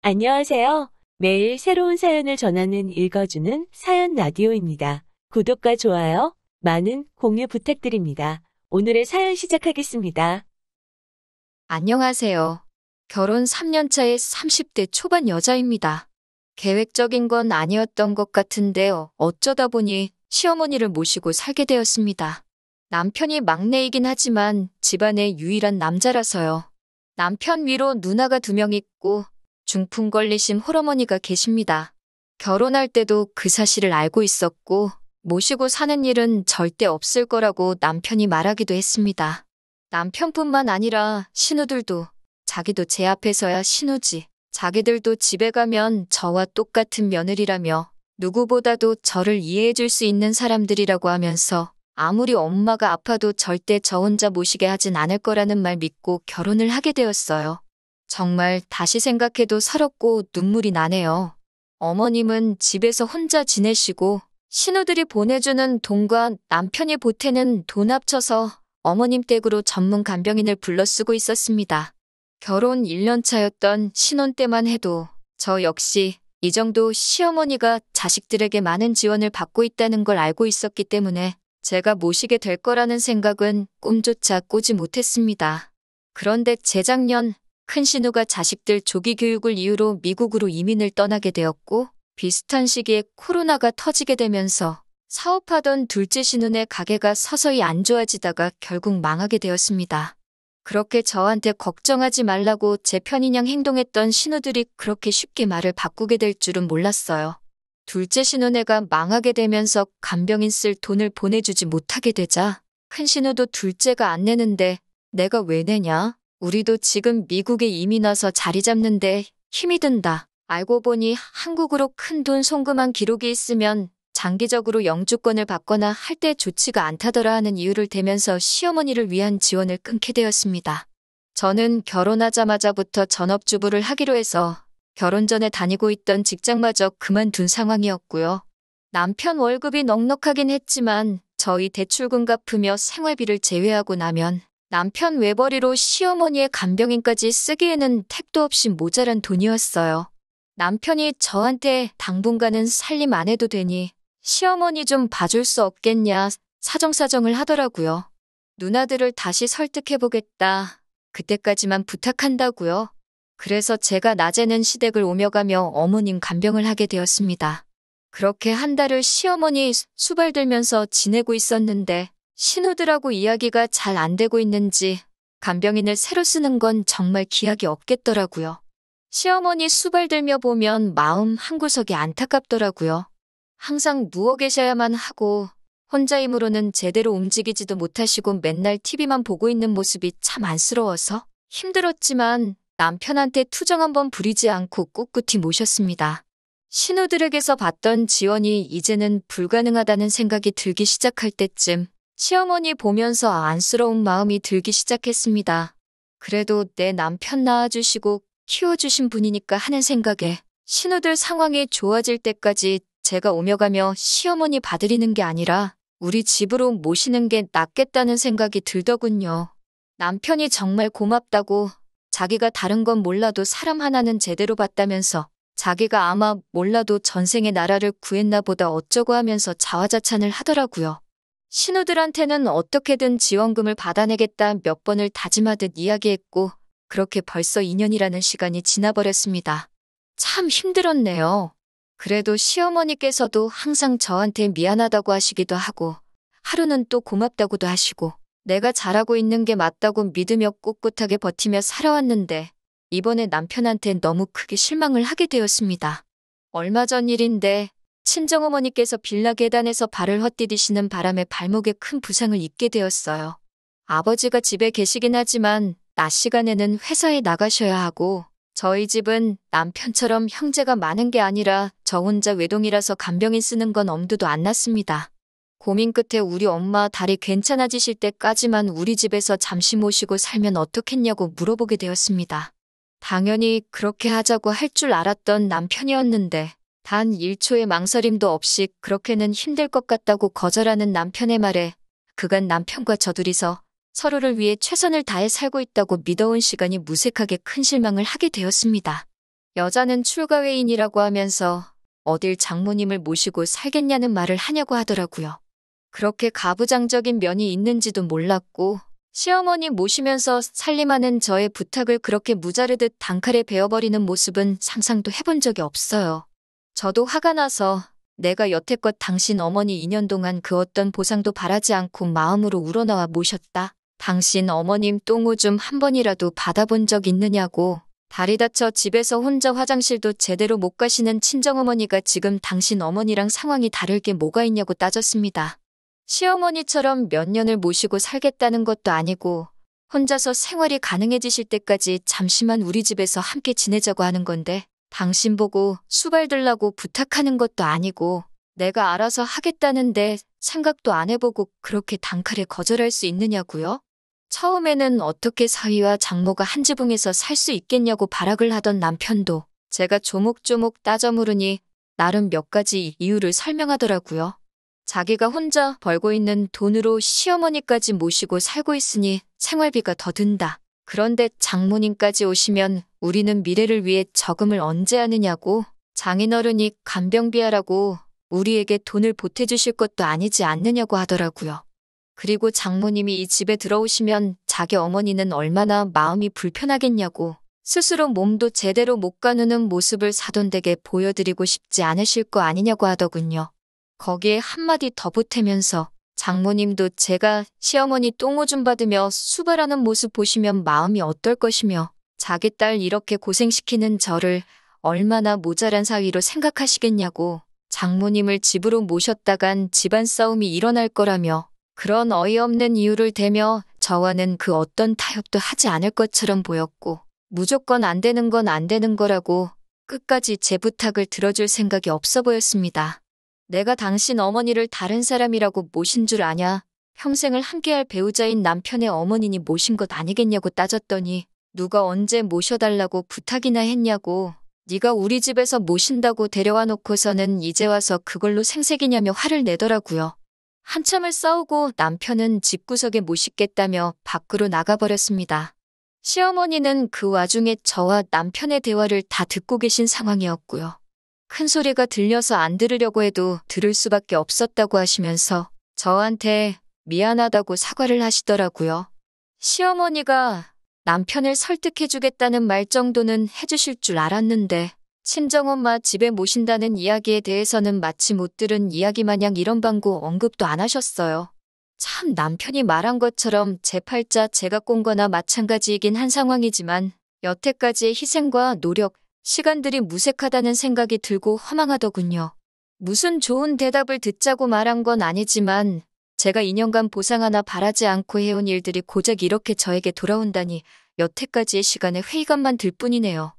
안녕하세요. 매일 새로운 사연을 전하는 읽어주는 사연 라디오입니다. 구독과 좋아요, 많은 공유 부탁드립니다. 오늘의 사연 시작하겠습니다. 안녕하세요. 결혼 3년 차의 30대 초반 여자입니다. 계획적인 건 아니었던 것 같은데 어쩌다 보니 시어머니를 모시고 살게 되었습니다. 남편이 막내이긴 하지만 집안의 유일한 남자라서요. 남편 위로 누나가 2명 있고 중풍 걸리신 홀어머니가 계십니다. 결혼할 때도 그 사실을 알고 있었고 모시고 사는 일은 절대 없을 거라고 남편이 말하기도 했습니다. 남편뿐만 아니라 신우들도 자기도 제 앞에서야 신우지. 자기들도 집에 가면 저와 똑같은 며느리라며 누구보다도 저를 이해해줄 수 있는 사람들이라고 하면서 아무리 엄마가 아파도 절대 저 혼자 모시게 하진 않을 거라는 말 믿고 결혼을 하게 되었어요. 정말 다시 생각해도 서럽고 눈물이 나네요. 어머님은 집에서 혼자 지내시고 신우들이 보내주는 돈과 남편이 보태는 돈 합쳐서 어머님 댁으로 전문 간병인을 불러 쓰고 있었습니다. 결혼 1년 차였던 신혼 때만 해도 저 역시 이 정도 시어머니가 자식들에게 많은 지원을 받고 있다는 걸 알고 있었기 때문에 제가 모시게 될 거라는 생각은 꿈조차 꾸지 못했습니다. 그런데 재작년 큰 신우가 자식들 조기 교육을 이유로 미국으로 이민을 떠나게 되었고 비슷한 시기에 코로나가 터지게 되면서 사업하던 둘째 신우네 가게가 서서히 안 좋아지다가 결국 망하게 되었습니다. 그렇게 저한테 걱정하지 말라고 제 편인양 행동했던 신우들이 그렇게 쉽게 말을 바꾸게 될 줄은 몰랐어요. 둘째 신우네가 망하게 되면서 간병인 쓸 돈을 보내주지 못하게 되자 큰 신우도 둘째가 안 내는데 내가 왜 내냐? 우리도 지금 미국에 이민 와서 자리 잡는데 힘이 든다. 알고 보니 한국으로 큰 돈 송금한 기록이 있으면 장기적으로 영주권을 받거나 할 때 좋지가 않다더라 하는 이유를 대면서 시어머니를 위한 지원을 끊게 되었습니다. 저는 결혼하자마자부터 전업주부를 하기로 해서 결혼 전에 다니고 있던 직장마저 그만둔 상황이었고요. 남편 월급이 넉넉하긴 했지만 저희 대출금 갚으며 생활비를 제외하고 나면 남편 외벌이로 시어머니의 간병인까지 쓰기에는 택도 없이 모자란 돈이었어요. 남편이 저한테 당분간은 살림 안 해도 되니 시어머니 좀 봐줄 수 없겠냐 사정사정을 하더라고요. 누나들을 다시 설득해보겠다. 그때까지만 부탁한다고요. 그래서 제가 낮에는 시댁을 오며 가며 어머님 간병을 하게 되었습니다. 그렇게 한 달을 시어머니 수발들면서 지내고 있었는데 신우들하고 이야기가 잘 안 되고 있는지 간병인을 새로 쓰는 건 정말 기약이 없겠더라고요. 시어머니 수발들며 보면 마음 한구석이 안타깝더라고요. 항상 누워 계셔야만 하고 혼자 힘으로는 제대로 움직이지도 못하시고 맨날 TV만 보고 있는 모습이 참 안쓰러워서 힘들었지만 남편한테 투정 한번 부리지 않고 꿋꿋이 모셨습니다. 신우들에게서 받던 지원이 이제는 불가능하다는 생각이 들기 시작할 때쯤 시어머니 보면서 안쓰러운 마음이 들기 시작했습니다. 그래도 내 남편 낳아주시고 키워주신 분이니까 하는 생각에 신우들 상황이 좋아질 때까지 제가 오며 가며 시어머니 봐드리는 게 아니라 우리 집으로 모시는 게 낫겠다는 생각이 들더군요. 남편이 정말 고맙다고 자기가 다른 건 몰라도 사람 하나는 제대로 봤다면서 자기가 아마 몰라도 전생에 나라를 구했나 보다 어쩌고 하면서 자화자찬을 하더라고요. 신우들한테는 어떻게든 지원금을 받아내겠다 몇 번을 다짐하듯 이야기했고 그렇게 벌써 2년이라는 시간이 지나버렸습니다. 참 힘들었네요. 그래도 시어머니께서도 항상 저한테 미안하다고 하시기도 하고 하루는 또 고맙다고도 하시고 내가 잘하고 있는 게 맞다고 믿으며 꿋꿋하게 버티며 살아왔는데 이번에 남편한테 너무 크게 실망을 하게 되었습니다. 얼마 전 일인데 친정어머니께서 빌라 계단에서 발을 헛디디시는 바람에 발목에 큰 부상을 입게 되었어요. 아버지가 집에 계시긴 하지만 낮 시간에는 회사에 나가셔야 하고 저희 집은 남편처럼 형제가 많은 게 아니라 저 혼자 외동이라서 간병인 쓰는 건 엄두도 안 났습니다. 고민 끝에 우리 엄마 다리 괜찮아지실 때까지만 우리 집에서 잠시 모시고 살면 어떻겠냐고 물어보게 되었습니다. 당연히 그렇게 하자고 할 줄 알았던 남편이었는데 단 1초의 망설임도 없이 그렇게는 힘들 것 같다고 거절하는 남편의 말에 그간 남편과 저 둘이서 서로를 위해 최선을 다해 살고 있다고 믿어온 시간이 무색하게 큰 실망을 하게 되었습니다. 여자는 출가회인이라고 하면서 어딜 장모님을 모시고 살겠냐는 말을 하냐고 하더라고요. 그렇게 가부장적인 면이 있는지도 몰랐고 시어머니 모시면서 살림하는 저의 부탁을 그렇게 무자르듯 단칼에 베어버리는 모습은 상상도 해본 적이 없어요. 저도 화가 나서 내가 여태껏 당신 어머니 2년 동안 그 어떤 보상도 바라지 않고 마음으로 우러나와 모셨다. 당신 어머님 똥오줌 한 번이라도 받아본 적 있느냐고. 다리 다쳐 집에서 혼자 화장실도 제대로 못 가시는 친정어머니가 지금 당신 어머니랑 상황이 다를 게 뭐가 있냐고 따졌습니다. 시어머니처럼 몇 년을 모시고 살겠다는 것도 아니고 혼자서 생활이 가능해지실 때까지 잠시만 우리 집에서 함께 지내자고 하는 건데 당신 보고 수발 들라고 부탁하는 것도 아니고 내가 알아서 하겠다는데 생각도 안 해보고 그렇게 단칼에 거절할 수 있느냐고요? 처음에는 어떻게 사위와 장모가 한 지붕에서 살 수 있겠냐고 발악을 하던 남편도 제가 조목조목 따져 물으니 나름 몇 가지 이유를 설명하더라고요. 자기가 혼자 벌고 있는 돈으로 시어머니까지 모시고 살고 있으니 생활비가 더 든다. 그런데 장모님까지 오시면 우리는 미래를 위해 저금을 언제 하느냐고. 장인어른이 간병비하라고 우리에게 돈을 보태주실 것도 아니지 않느냐고 하더라고요. 그리고 장모님이 이 집에 들어오시면 자기 어머니는 얼마나 마음이 불편하겠냐고. 스스로 몸도 제대로 못 가누는 모습을 사돈댁에 보여드리고 싶지 않으실 거 아니냐고 하더군요. 거기에 한마디 더 보태면서 장모님도 제가 시어머니 똥오줌 받으며 수발하는 모습 보시면 마음이 어떨 것이며 자기 딸 이렇게 고생시키는 저를 얼마나 모자란 사위로 생각하시겠냐고. 장모님을 집으로 모셨다간 집안 싸움이 일어날 거라며 그런 어이없는 이유를 대며 저와는 그 어떤 타협도 하지 않을 것처럼 보였고 무조건 안 되는 건 안 되는 거라고 끝까지 제 부탁을 들어줄 생각이 없어 보였습니다. 내가 당신 어머니를 다른 사람이라고 모신 줄 아냐? 평생을 함께할 배우자인 남편의 어머니니 모신 것 아니겠냐고 따졌더니 누가 언제 모셔달라고 부탁이나 했냐고. 네가 우리 집에서 모신다고 데려와 놓고서는 이제 와서 그걸로 생색이냐며 화를 내더라고요. 한참을 싸우고 남편은 집구석에 못 싣겠다며 밖으로 나가버렸습니다. 시어머니는 그 와중에 저와 남편의 대화를 다 듣고 계신 상황이었고요. 큰 소리가 들려서 안 들으려고 해도 들을 수밖에 없었다고 하시면서 저한테 미안하다고 사과를 하시더라고요. 시어머니가 남편을 설득해주겠다는 말 정도는 해주실 줄 알았는데 친정엄마 집에 모신다는 이야기에 대해서는 마치 못 들은 이야기 마냥 이런 방구 언급도 안 하셨어요. 참 남편이 말한 것처럼 제 팔자 제가 꼰 거나 마찬가지이긴 한 상황이지만 여태까지의 희생과 노력, 시간들이 무색하다는 생각이 들고 허망하더군요. 무슨 좋은 대답을 듣자고 말한 건 아니지만 제가 2년간 보상 하나 바라지 않고 해온 일들이 고작 이렇게 저에게 돌아온다니 여태까지의 시간에 회의감만 들 뿐이네요.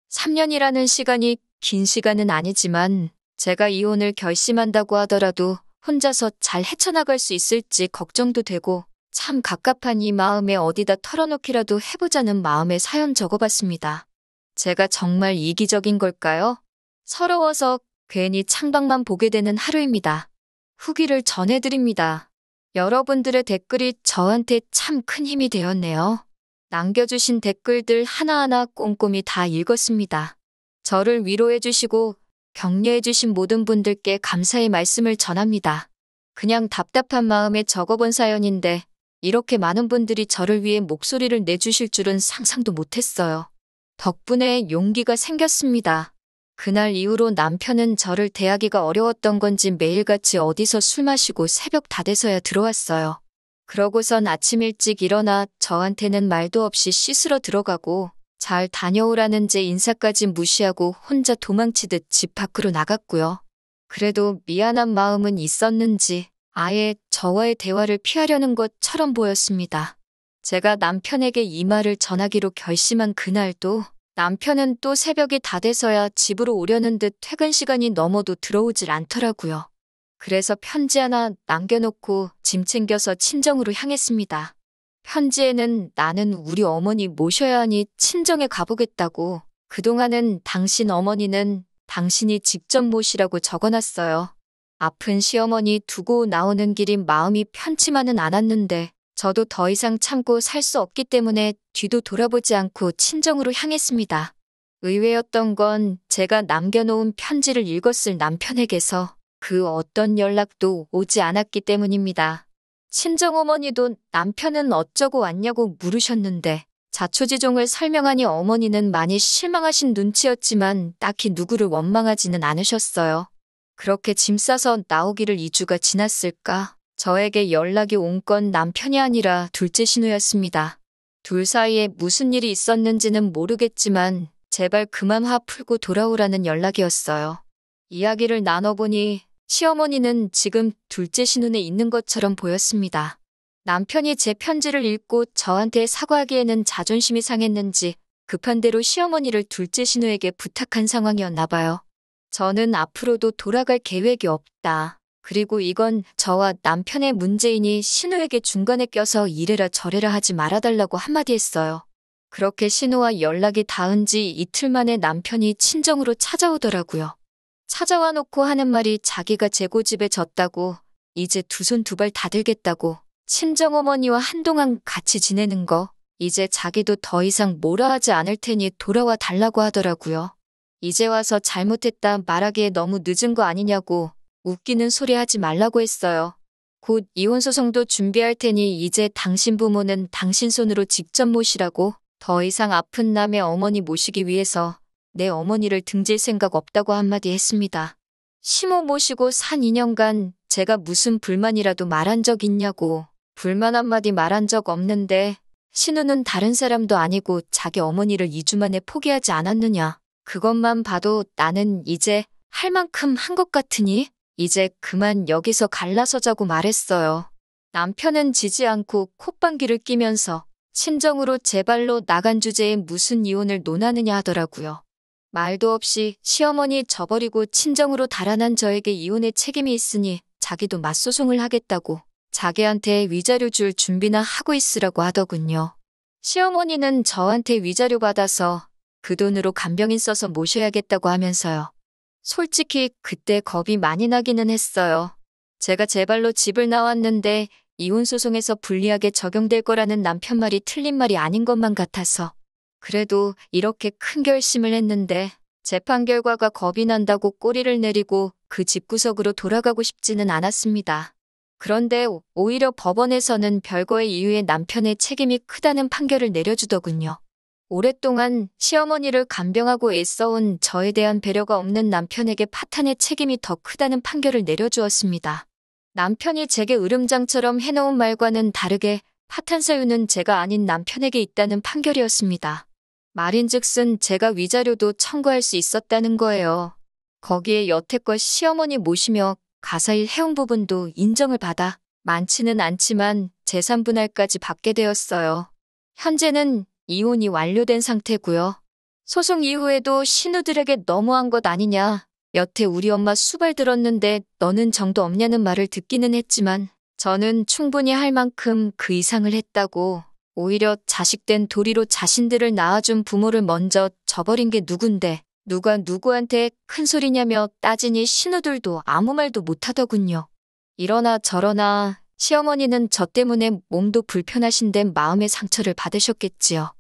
3년이라는 시간이 긴 시간은 아니지만 제가 이혼을 결심한다고 하더라도 혼자서 잘 헤쳐나갈 수 있을지 걱정도 되고 참 갑갑한 이 마음에 어디다 털어놓기라도 해보자는 마음에 사연 적어봤습니다. 제가 정말 이기적인 걸까요? 서러워서 괜히 창밖만 보게 되는 하루입니다. 후기를 전해드립니다. 여러분들의 댓글이 저한테 참 큰 힘이 되었네요. 남겨주신 댓글들 하나하나 꼼꼼히 다 읽었습니다. 저를 위로해주시고 격려해주신 모든 분들께 감사의 말씀을 전합니다. 그냥 답답한 마음에 적어본 사연인데 이렇게 많은 분들이 저를 위해 목소리를 내주실 줄은 상상도 못했어요. 덕분에 용기가 생겼습니다. 그날 이후로 남편은 저를 대하기가 어려웠던 건지 매일같이 어디서 술 마시고 새벽 다 돼서야 들어왔어요. 그러고선 아침 일찍 일어나 저한테는 말도 없이 씻으러 들어가고 잘 다녀오라는 제 인사까지 무시하고 혼자 도망치듯 집 밖으로 나갔고요. 그래도 미안한 마음은 있었는지 아예 저와의 대화를 피하려는 것처럼 보였습니다. 제가 남편에게 이 말을 전하기로 결심한 그날도 남편은 또 새벽이 다 돼서야 집으로 오려는 듯 퇴근 시간이 넘어도 들어오질 않더라고요. 그래서 편지 하나 남겨놓고 짐 챙겨서 친정으로 향했습니다. 편지에는 나는 우리 어머니 모셔야 하니 친정에 가보겠다고 그동안은 당신 어머니는 당신이 직접 모시라고 적어놨어요. 아픈 시어머니 두고 나오는 길이 마음이 편치만은 않았는데 저도 더 이상 참고 살 수 없기 때문에 뒤도 돌아보지 않고 친정으로 향했습니다. 의외였던 건 제가 남겨놓은 편지를 읽었을 남편에게서 그 어떤 연락도 오지 않았기 때문입니다. 친정어머니도 남편은 어쩌고 왔냐고 물으셨는데 자초지종을 설명하니 어머니는 많이 실망하신 눈치였지만 딱히 누구를 원망하지는 않으셨어요. 그렇게 짐 싸서 나오기를 2주가 지났을까? 저에게 연락이 온 건 남편이 아니라 둘째 신우였습니다. 둘 사이에 무슨 일이 있었는지는 모르겠지만 제발 그만 화 풀고 돌아오라는 연락이었어요. 이야기를 나눠보니 시어머니는 지금 둘째 신혼에 있는 것처럼 보였습니다. 남편이 제 편지를 읽고 저한테 사과하기에는 자존심이 상했는지 급한 대로 시어머니를 둘째 신우에게 부탁한 상황이었나 봐요. 저는 앞으로도 돌아갈 계획이 없다. 그리고 이건 저와 남편의 문제이니 신우에게 중간에 껴서 이래라 저래라 하지 말아달라고 한마디 했어요. 그렇게 신우와 연락이 닿은 지 이틀 만에 남편이 친정으로 찾아오더라고요. 찾아와 놓고 하는 말이 자기가 제 고집에 졌다고, 이제 두 손 두 발 다 들겠다고, 친정어머니와 한동안 같이 지내는 거, 이제 자기도 더 이상 뭐라 하지 않을 테니 돌아와 달라고 하더라고요. 이제 와서 잘못했다 말하기에 너무 늦은 거 아니냐고 웃기는 소리 하지 말라고 했어요. 곧 이혼소송도 준비할 테니 이제 당신 부모는 당신 손으로 직접 모시라고, 더 이상 아픈 남의 어머니 모시기 위해서 내 어머니를 등질 생각 없다고 한마디 했습니다. 시모 모시고 산 2년간 제가 무슨 불만이라도 말한 적 있냐고. 불만 한마디 말한 적 없는데 신우는 다른 사람도 아니고 자기 어머니를 2주 만에 포기하지 않았느냐. 그것만 봐도 나는 이제 할 만큼 한 것 같으니 이제 그만 여기서 갈라서자고 말했어요. 남편은 지지 않고 콧방귀를 뀌면서 친정으로 제 발로 나간 주제에 무슨 이혼을 논하느냐 하더라고요. 말도 없이 시어머니 저버리고 친정으로 달아난 저에게 이혼의 책임이 있으니 자기도 맞소송을 하겠다고 자기한테 위자료 줄 준비나 하고 있으라고 하더군요. 시어머니는 저한테 위자료 받아서 그 돈으로 간병인 써서 모셔야겠다고 하면서요. 솔직히 그때 겁이 많이 나기는 했어요. 제가 제 발로 집을 나왔는데 이혼소송에서 불리하게 적용될 거라는 남편 말이 틀린 말이 아닌 것만 같아서. 그래도 이렇게 큰 결심을 했는데 재판 결과가 겁이 난다고 꼬리를 내리고 그 집구석으로 돌아가고 싶지는 않았습니다. 그런데 오히려 법원에서는 별거의 이유에 남편의 책임이 크다는 판결을 내려주더군요. 오랫동안 시어머니를 간병하고 애써온 저에 대한 배려가 없는 남편에게 파탄의 책임이 더 크다는 판결을 내려주었습니다. 남편이 제게 으름장처럼 해놓은 말과는 다르게 파탄 사유는 제가 아닌 남편에게 있다는 판결이었습니다. 말인즉슨 제가 위자료도 청구할 수 있었다는 거예요. 거기에 여태껏 시어머니 모시며 가사일 해온 부분도 인정을 받아 많지는 않지만 재산 분할까지 받게 되었어요. 현재는 이혼이 완료된 상태고요. 소송 이후에도 신우들에게 너무한 것 아니냐. 여태 우리 엄마 수발 들었는데 너는 정도 없냐는 말을 듣기는 했지만 저는 충분히 할 만큼 그 이상을 했다고. 오히려 자식된 도리로 자신들을 낳아준 부모를 먼저 저버린 게 누군데 누가 누구한테 큰 소리냐며 따지니 신우들도 아무 말도 못하더군요. 이러나 저러나 시어머니는 저 때문에 몸도 불편하신데 마음의 상처를 받으셨겠지요.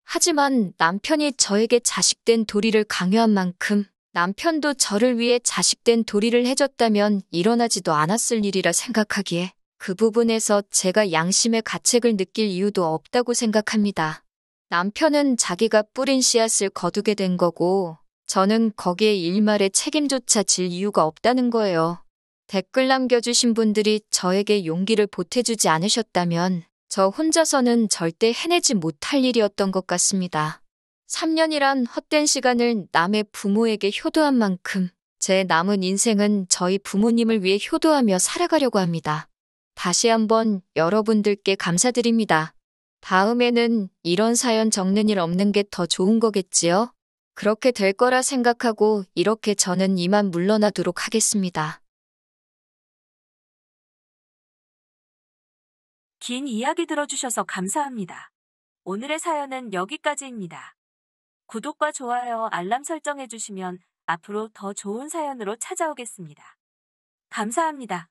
하지만 남편이 저에게 자식된 도리를 강요한 만큼 남편도 저를 위해 자식된 도리를 해줬다면 일어나지도 않았을 일이라 생각하기에 그 부분에서 제가 양심의 가책을 느낄 이유도 없다고 생각합니다. 남편은 자기가 뿌린 씨앗을 거두게 된 거고 저는 거기에 일말의 책임조차 질 이유가 없다는 거예요. 댓글 남겨주신 분들이 저에게 용기를 보태주지 않으셨다면 저 혼자서는 절대 해내지 못할 일이었던 것 같습니다. 3년이란 헛된 시간을 남의 부모에게 효도한 만큼 제 남은 인생은 저희 부모님을 위해 효도하며 살아가려고 합니다. 다시 한번 여러분들께 감사드립니다. 다음에는 이런 사연 적는 일 없는 게 더 좋은 거겠지요? 그렇게 될 거라 생각하고 이렇게 저는 이만 물러나도록 하겠습니다. 긴 이야기 들어주셔서 감사합니다. 오늘의 사연은 여기까지입니다. 구독과 좋아요, 알람 설정해주시면 앞으로 더 좋은 사연으로 찾아오겠습니다. 감사합니다.